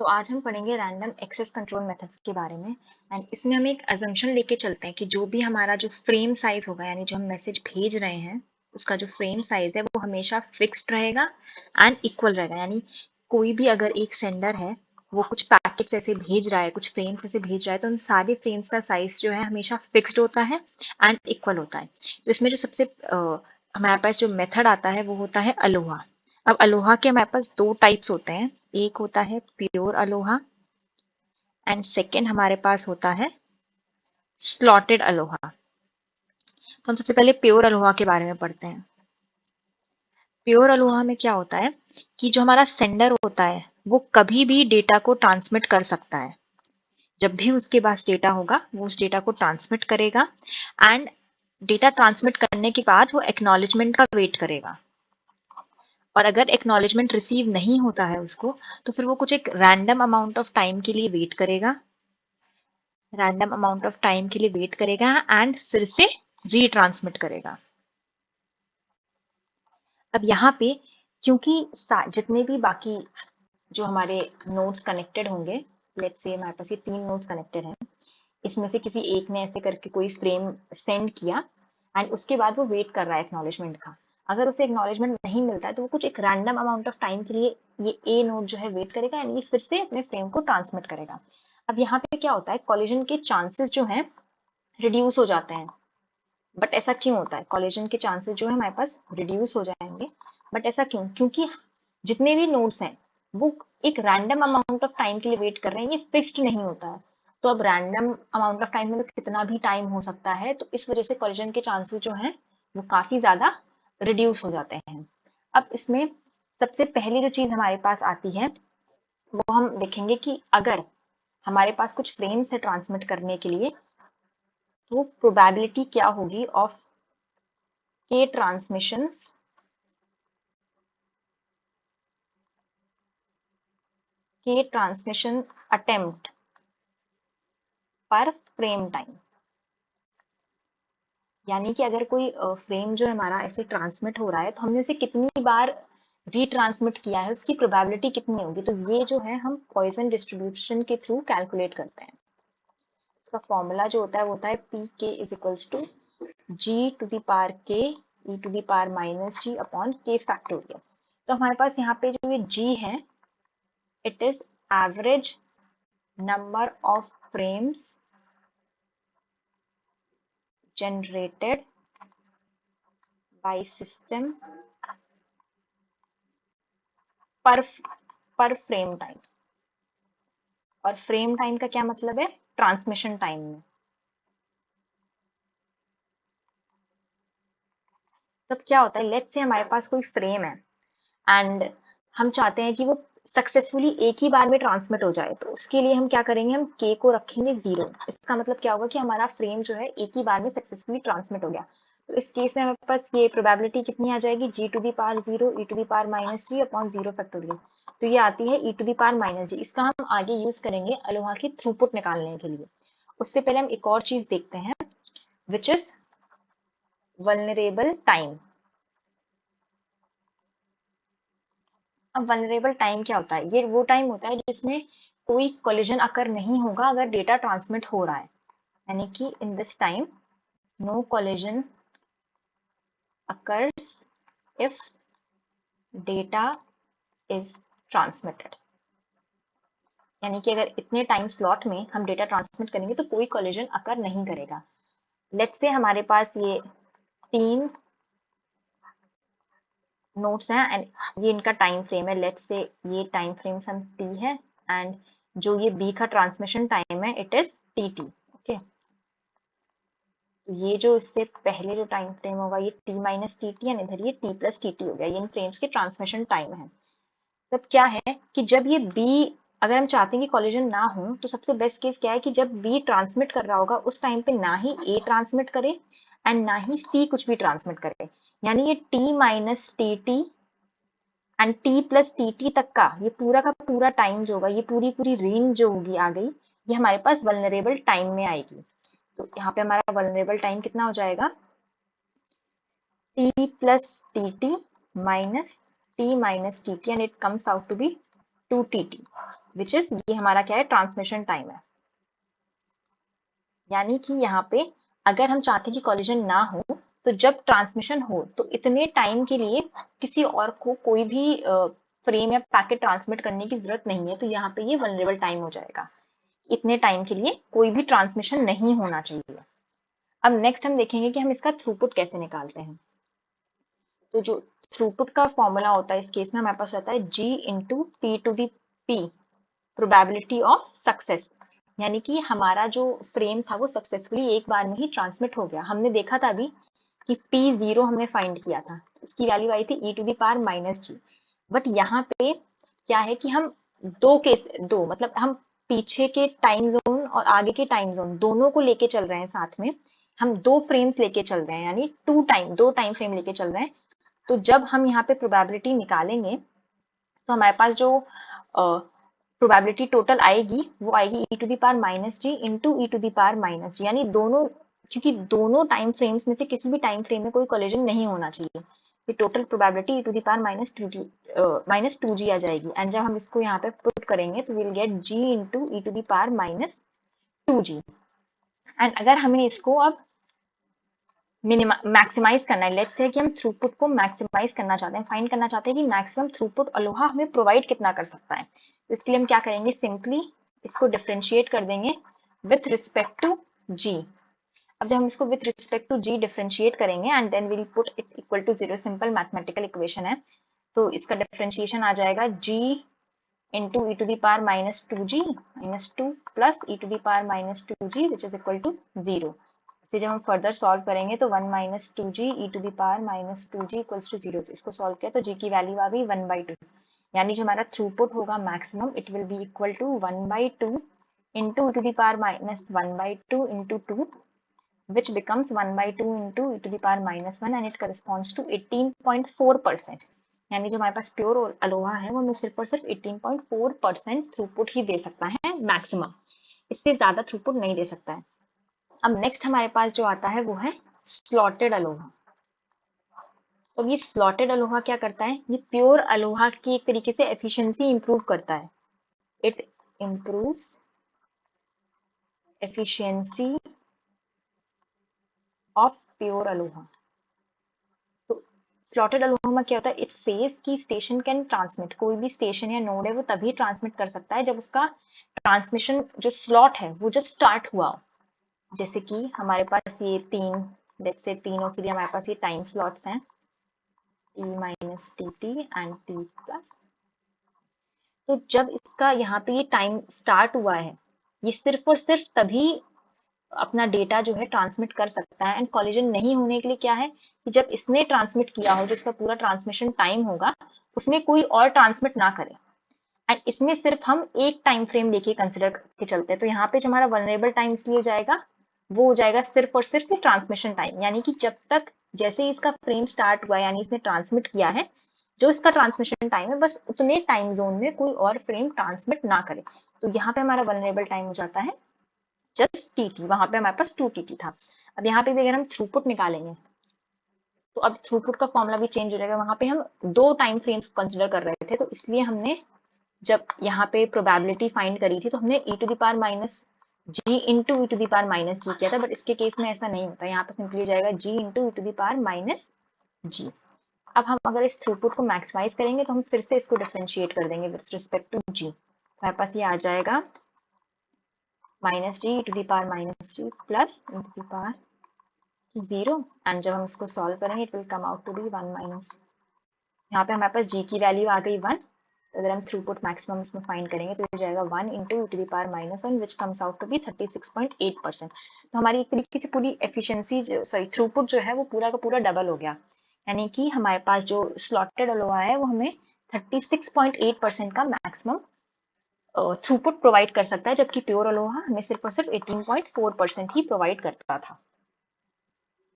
तो आज हम पढ़ेंगे रैंडम एक्सेस कंट्रोल मेथड्स के बारे में। एंड इसमें हम एक अजम्पशन लेके चलते हैं कि जो भी हमारा जो फ्रेम साइज होगा, यानी जो हम मैसेज भेज रहे हैं उसका जो फ्रेम साइज है वो हमेशा फिक्स्ड रहेगा एंड इक्वल रहेगा। यानी कोई भी अगर एक सेंडर है वो कुछ पैकेट्स ऐसे भेज रहा है, कुछ फ्रेम्स ऐसे भेज रहा है, तो उन सारे फ्रेम्स का साइज जो है हमेशा फिक्स्ड होता है एंड इक्वल होता है। तो इसमें जो सबसे हमारे पास जो मेथड आता है वो होता है अलोहा। अब अलोहा के हमारे पास दो टाइप्स होते हैं, एक होता है प्योर अलोहा एंड सेकेंड हमारे पास होता है स्लॉटेड अलोहा। तो हम सबसे पहले प्योर अलोहा के बारे में पढ़ते हैं। प्योर अलोहा में क्या होता है कि जो हमारा सेंडर होता है वो कभी भी डेटा को ट्रांसमिट कर सकता है। जब भी उसके पास डेटा होगा वो उस डेटा को ट्रांसमिट करेगा एंड डेटा ट्रांसमिट करने के बाद वो एक्नॉलेजमेंट का वेट करेगा। और अगर एक्नॉलेजमेंट रिसीव नहीं होता है उसको, तो फिर वो कुछ एक रैंडम अमाउंट ऑफ टाइम के लिए वेट करेगा, रैंडम अमाउंट ऑफ टाइम के लिए वेट करेगा एंड फिर से रीट्रांसमिट करेगा। अब यहाँ पे क्योंकि जितने भी बाकी जो हमारे नोड्स कनेक्टेड होंगे, लेट्स से हमारे पास ये 3 नोड्स कनेक्टेड हैं, इसमें से किसी एक ने ऐसे करके कोई फ्रेम सेंड किया एंड उसके बाद वो वेट कर रहा है एक्नॉलेजमेंट का। अगर उसे एक्नॉलेजमेंट नहीं मिलता है तो वो कुछ एक रैंडम अमाउंट ऑफ टाइम के लिए ये ए नोड जो है वेट करेगा एंड ये फिर से अपने फ्रेम को ट्रांसमिट करेगा। अब यहाँ पे क्या होता है, कॉलिजन के चांसेस जो हैं रिड्यूस हो जाते हैं। बट ऐसा क्यों होता है, कॉलिजन के चांसेस जो है हमारे पास रिड्यूस हो जाएंगे, बट ऐसा क्यों? क्योंकि जितने भी नोड्स हैं वो एक रैंडम अमाउंट ऑफ टाइम के लिए वेट कर रहे हैं, ये फिक्स्ड नहीं होता है। तो अब रैंडम अमाउंट ऑफ टाइम में तो कितना भी टाइम हो सकता है, तो इस वजह से कॉलिजन के चांसेस जो हैं वो काफी ज्यादा रिड्यूस हो जाते हैं। अब इसमें सबसे पहली जो चीज हमारे पास आती है वो हम देखेंगे कि अगर हमारे पास कुछ फ्रेम्स है ट्रांसमिट करने के लिए, तो प्रोबेबिलिटी क्या होगी ऑफ के ट्रांसमिशंस के ट्रांसमिशन अटेम्प्ट पर फ्रेम टाइम। यानी कि अगर कोई फ्रेम जो है हमारा ऐसे ट्रांसमिट हो रहा है तो हमने उसे कितनी बार रीट्रांसमिट किया है, उसकी प्रोबेबिलिटी कितनी होगी। तो ये जो है हम पॉइसन डिस्ट्रीब्यूशन के थ्रू कैलकुलेट करते हैं। इसका फॉर्मूला जो होता है वो होता है p k is equals to g to the power k e to the power minus g upon k factorial. तो हमारे पास यहाँ पे जो ये जी है, it is average number of frames generated by system per frame time। और frame time का क्या मतलब है, ट्रांसमिशन टाइम में। तब क्या होता है, लेट्स से हमारे पास कोई फ्रेम है एंड हम चाहते हैं कि वो सक्सेसफुली एक ही बार में ट्रांसमिट हो जाए, तो उसके लिए हम क्या करेंगे, हम के को रखेंगे 0। इसका मतलब क्या होगा कि हमारा फ्रेम जो है एक ही बार में सक्सेसफुली ट्रांसमिट हो गया। तो इस केस में हमारे पास ये प्रोबेबिलिटी कितनी आ जाएगी, g to the power 0 e to the power minus g upon 0 factorial. तो ये आती है e to the power minus g. इसका हम आगे यूज करेंगे अलोहा की थ्रूपुट निकालने के लिए। उससे पहले हम एक और चीज देखते हैं, विच इज वल्नरेबल टाइम। अब वल्नरेबल टाइम क्या होता है, ये वो टाइम होता है जिसमें कोई कोलिजन अकर नहीं होगा अगर डेटा ट्रांसमिट हो रहा है। यानी कि in this time no collision occurs if data is transmitted. यानी कि अगर इतने टाइम स्लॉट में हम डेटा ट्रांसमिट करेंगे तो कोई कोलिजन अकर नहीं करेगा। लेट्स से हमारे पास ये 3 नोट्स हैं एंड ये इनका टाइम फ्रेम है। लेट्स से ये टाइम फ्रेम सम टी है एंड जो ये बी का ट्रांसमिशन टाइम है it is T T. Okay, तो ये जो इससे पहले जो टाइम फ्रेम होगा ये T minus T T and इधर ये टी प्लस टी टी हो गया। ये इन फ्रेम्स के ट्रांसमिशन टाइम है। तब क्या है कि जब ये बी, अगर हम चाहते हैं कि कॉलिजन ना हो, तो सबसे बेस्ट केस क्या है कि जब बी ट्रांसमिट कर रहा होगा उस टाइम पे ना ही ए ट्रांसमिट करे एंड ना ही सी कुछ भी ट्रांसमिट करे। यानी ये T minus T T and T plus T T तक का पूरा टाइम जो होगा, ये पूरी पूरी रेंज जो होगी आ गई, ये हमारे पास वल्नरेबल टाइम में आएगी। तो यहाँ पे हमारा वल्नरेबल टाइम कितना हो जाएगा, T plus T T minus T minus T T and it comes out to be 2 T T. Which is, ये हमारा क्या है, ट्रांसमिशन टाइम है। यानी कि यहाँ पे अगर हम चाहते हैं कि कॉलिजन ना हो, तो जब ट्रांसमिशन हो तो इतने टाइम के लिए किसी और को कोई भी फ्रेम या पैकेट ट्रांसमिट करने की जरूरत नहीं है, तो यहाँ पे ये वल्नरेबल टाइम हो जाएगा। इतने टाइम के लिए कोई भी ट्रांसमिशन नहीं होना चाहिए। अब नेक्स्ट हम देखेंगे कि हम इसका थ्रूपुट कैसे निकालते हैं। तो जो थ्रूपुट का फॉर्मूला होता है इस केस में हमारे पास होता है G into P to the P, probability of success. यानी कि हमारा जो फ्रेम था वो सक्सेसफुली एक बार में ही ट्रांसमिट हो गया। हमने देखा था अभी कि P0 हमने फाइंड किया था, उसकी वैल्यू आई थी e to the power minus G. But यहाँ पे क्या है कि हम दो मतलब हम पीछे के टाइम जोन और आगे के टाइम जोन दोनों को लेके चल रहे हैं साथ में। हम दो फ्रेम्स लेके चल रहे हैं, यानी दो टाइम फ्रेम लेके चल रहे हैं। तो जब हम यहाँ पे प्रोबेबिलिटी निकालेंगे तो हमारे पास जो प्रोबेबिलिटी टोटल आएगी वो आएगी e to the power minus g into E to the power minus g. यानी दोनों, क्योंकि दोनों टाइम फ्रेम्स में से किसी भी टाइम फ्रेम में कोई कोलिजन नहीं होना चाहिए, ये total probability e to the power minus two g आ जाएगी। एंड जब हम इसको यहाँ पे पुट करेंगे तो will get g into E to the power minus two G. And अगर हमें इसको अब मैक्सिमाइज करना है, लेट्स से कि हम थ्रूपुट को मैक्सिमाइज करना चाहते हैं, फाइंड करना चाहते हैं कि मैक्सिमम थ्रूपुट अलोहा हमें प्रोवाइड कितना कर सकता है, तो इसके लिए हम क्या करेंगे, सिंपली इसको डिफरेंशिएट कर देंगे विथ रिस्पेक्ट टू जी। अब जब हम इसको with respect to g differentiate करेंगे and then will put it equal to zero, simple mathematical equation है, तो इसका डिफरेंशिएशन आ जाएगा g into E to the power minus two g minus two plus e to the power minus two g which is equal to zero. इसे जब हम further solve करेंगे तो 1 minus two g e to the power minus two g equals to zero. इसको solve किया तो जी की value आ गई 1/2, यानी जो हमारा थ्रूपुट होगा maximum it will be equal to 1/2 into E to the power minus 1/2 into 2 which becomes 1/2 into e to the power minus 1 and it corresponds to 18.4%। यानी जो हमारे पास प्योर अलोहा है वो हमें सिर्फ और सिर्फ 18.4% थ्रूपुट ही दे सकता है मैक्सिमम, इससे ज्यादा थ्रूपुट नहीं दे सकता है। अब नेक्स्ट हमारे पास जो आता है वो है स्लॉटेड अलोहा। तो ये स्लॉटेड अलोहा क्या करता है, ये प्योर अलोहा की एक तरीके से एफिशिएंसी इंप्रूव करता है। It improves efficiency of pure Aloha. तो स्लॉटेड अलोहा में क्या होता है, इट सेज कि स्टेशन कैन ट्रांसमिट, कोई भी स्टेशन या नोड है वो तभी ट्रांसमिट कर सकता है जब उसका ट्रांसमिशन जो स्लॉट है वो जस्ट स्टार्ट हुआ हो। जैसे कि हमारे पास ये लेट्स से तीनों के लिए हमारे पास ये टाइम स्लॉट्स हैं t minus T and t plus. तो जब इसका यहाँ पे ये टाइम स्टार्ट हुआ है, ये सिर्फ और सिर्फ तभी अपना डेटा जो है ट्रांसमिट कर सकता है। एंड कॉलिजन नहीं होने के लिए क्या है कि जब इसने ट्रांसमिट किया हो, जो इसका पूरा ट्रांसमिशन टाइम होगा उसमें कोई और ट्रांसमिट ना करे। एंड इसमें सिर्फ हम एक टाइम फ्रेम लेके कंसिडर करके चलते हैं, तो यहाँ पे जो हमारा वल्नरेबल टाइम इसलिए जाएगा वो हो जाएगा सिर्फ और सिर्फ ट्रांसमिशन टाइम। यानी कि जब तक जैसे ही इसका फ्रेम स्टार्ट हुआ यानी इसने ट्रांसमिट किया है, जो इसका ट्रांसमिशन टाइम है बस उतने टाइम जोन में कोई और फ्रेम ट्रांसमिट ना करे। तो यहाँ पे हमारा वल्नरेबल टाइम हो जाता है जस्ट टी, वहां पे हमारे पास 2tt था। अब यहाँ पे भी अगर हम थ्रूपुट निकालेंगे तो अब थ्रूपुट का फॉर्मूला भी चेंज हो जाएगा। वहां पे हम दो टाइम फ्रेम्स कंसिडर कर रहे थे, तो इसलिए हमने जब यहाँ पे प्रोबेबिलिटी फाइंड करी थी तो हमने e to the power minus g into E to the power minus g किया था। बट इसके केस में ऐसा नहीं होता, यहाँ पे सिंपली हो जाएगा g into E to the power minus g. अब हम अगर इस थ्रूपुट को मैक्सिमाइज करेंगे तो हम फिर से इसको डिफरेंशिएट कर देंगे विद रिस्पेक्ट टू जी। हमारे पास ये आ जाएगा minus G to the power minus G plus to the power 0। And जब हम इसको सॉल्व करेंगे it will come out to be 1 minus, यहाँ पे हमारे पास जी की वैल्यू आ गई 1। तो अगर हम थ्रूपुट मैक्सिमम इसमें फाइंड करेंगे तो हो जाएगा 1 into E to the power minus 1 which comes out to be 36.8%। तो हमारी एक तरीके से पूरी एफिशिएंसी थ्रूपुट जो है वो पूरा का पूरा डबल हो गया। यानी कि हमारे पास जो स्लॉटेड अलोहा है वो हमें 36.8% का मैक्सिमम थ्रूपुट प्रोवाइड कर सकता है, जबकि प्योर अलोहा हमें सिर्फ और सिर्फ 18.4% ही प्रोवाइड करता था।